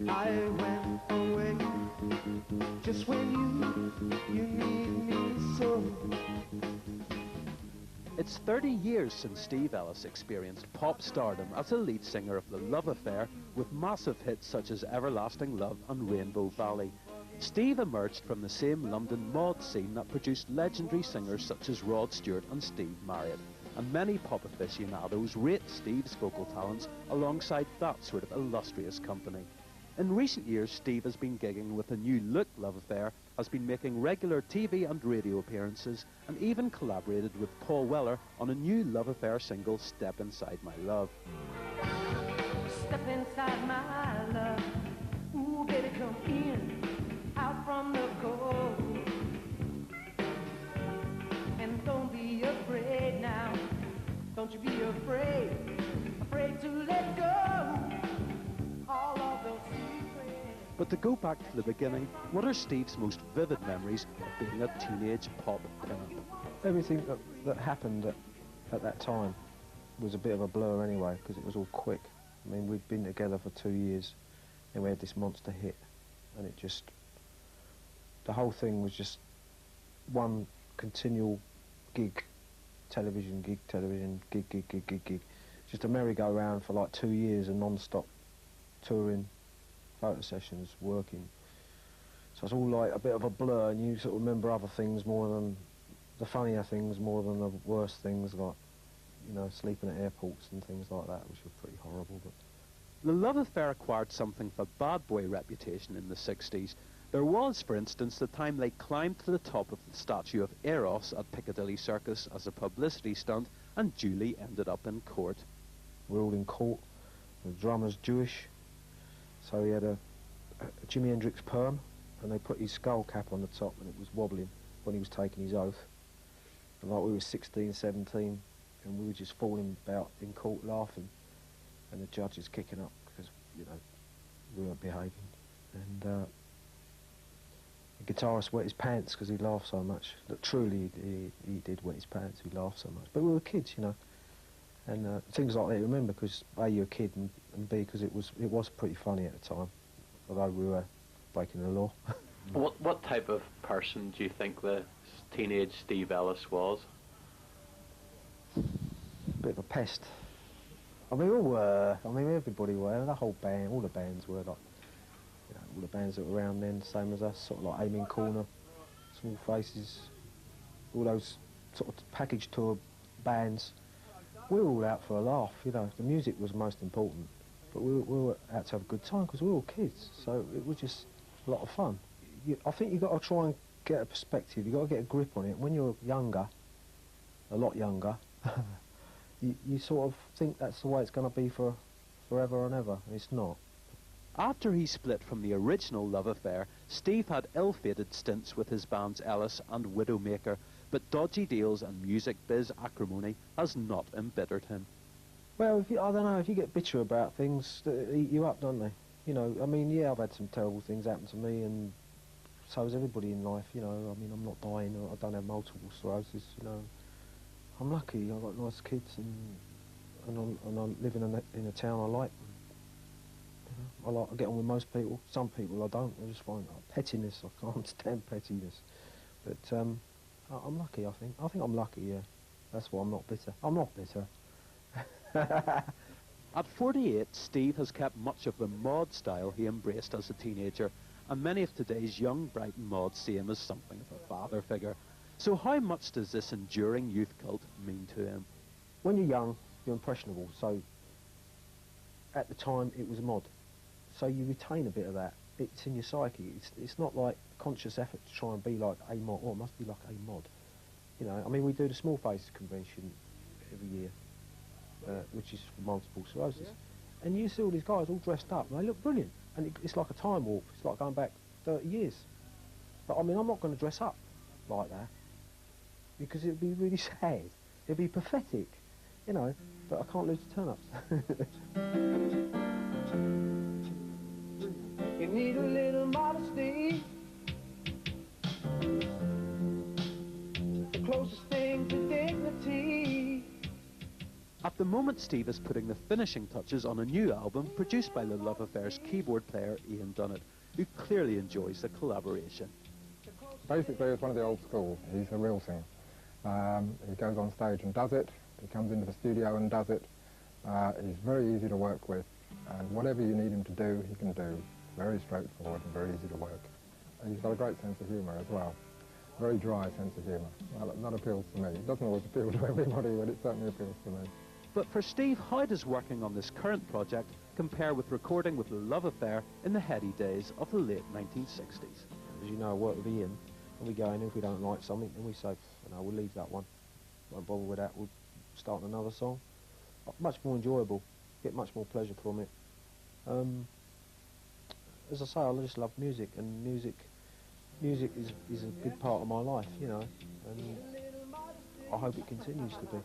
I went away just when you need me so. It's 30 years since Steve Ellis experienced pop stardom as a lead singer of The Love Affair, with massive hits such as Everlasting Love and Rainbow Valley. Steve emerged from the same London mod scene that produced legendary singers such as Rod Stewart and Steve Marriott, and many pop aficionados rate Steve's vocal talents alongside that sort of illustrious company. In recent years, Steve has been gigging with a new look Love Affair, has been making regular TV and radio appearances, and even collaborated with Paul Weller on a new Love Affair single, Step Inside My Love. Step inside my love, ooh baby come in, out from the cold, and don't be afraid now, don't you be afraid, afraid to let go, all of those secrets. But to go back to the beginning, what are Steve's most vivid memories of being a teenage pop pimp? Everything that happened at that time was a bit of a blur anyway, because it was all quick. I mean, we'd been together for 2 years, and we had this monster hit, and it just, the whole thing was just one continual gig, television, gig, gig. Just a merry-go-round for like 2 years and non-stop touring, photo sessions, working. So it's all like a bit of a blur, and you sort of remember other things more than, the funnier things more than the worst things, like, you know, sleeping at airports and things like that, which were pretty horrible. But The Love Affair acquired something of a bad boy reputation in the 60s. There was, for instance, the time they climbed to the top of the statue of Eros at Piccadilly Circus as a publicity stunt, and Julie ended up in court. we're all in court. The drummer's Jewish, so he had a Jimi Hendrix perm, and they put his skull cap on the top, and it was wobbling when he was taking his oath. And like we were 16, 17, and we were just falling about in court laughing, and the judge is kicking up because, you know, we weren't behaving. And the guitarist wet his pants because he laughed so much. Look, truly, he did wet his pants. He laughed so much. But we were kids, you know, and things like that you remember because A, you're a kid, and B, because it was pretty funny at the time, although we were breaking the law. What type of person do you think the teenage Steve Ellis was? Bit of a pest. I mean, we all were. I mean, everybody were. The whole band, all the bands were, like, you know, all the bands that were around then, same as us, sort of like Aiming Corner, Small Faces, all those sort of package tour bands. We were all out for a laugh, you know. The music was most important, but we were out to have a good time because we were all kids, so it was just a lot of fun. I think you've got to try and get a perspective, you've got to get a grip on it. When you're younger, a lot younger, you sort of think that's the way it's going to be for forever and ever. It's not. After he split from the original Love Affair, Steve had ill-fated stints with his bands Ellis and Widowmaker, but dodgy deals and music biz acrimony has not embittered him. Well, I don't know, if you get bitter about things, they eat you up, don't they? You know, I mean, yeah, I've had some terrible things happen to me, and so has everybody in life, you know. I mean, I'm not dying, or I don't have multiple sclerosis, you know. I'm lucky, I've got nice kids, and I live in a town I like. You know, I get on with most people. Some people I don't. I just find pettiness. I can't stand pettiness. But I'm lucky. I think I'm lucky. Yeah, that's why I'm not bitter. I'm not bitter. At 48, Steve has kept much of the mod style he embraced as a teenager, and many of today's young Brighton mods see him as something of a father figure. So how much does this enduring youth cult mean to him? When you're young, you're impressionable. So at the time, it was mod. So you retain a bit of that. It's in your psyche. It's not like conscious effort to try and be like a mod. Oh, it must be like a mod. You know, I mean, we do the Small Faces convention every year, which is for multiple sclerosis. Yeah. And you see all these guys all dressed up, and they look brilliant. And it's like a time warp. It's like going back 30 years. But I mean, I'm not going to dress up like that, because it would be really sad. It would be pathetic, you know, but I can't lose the turn-ups. You need a little modesty. The closest thing to dignity. At the the moment Steve is putting the finishing touches on a new album produced by the Love Affair's keyboard player Ian Dunnett, who clearly enjoys the collaboration. Basically, it's one of the old school. He's a real singer. He goes on stage and does it. He comes into the studio and does it. He's very easy to work with, and whatever you need him to do, he can do. Very straightforward and very easy to work. And he's got a great sense of humour as well. Very dry sense of humour. Well, that appeals to me. It doesn't always appeal to everybody, but it certainly appeals to me. But for Steve, how does working on this current project compare with recording with the Love Affair in the heady days of the late 1960s? As you know, I work with Ian, and we go in, if we don't like something, then we say, no, we'll leave that one. Won't bother with that, we'll start another song. Much more enjoyable, get much more pleasure from it. As I say, I just love music, and music is a big part of my life, you know, and I hope it continues to be.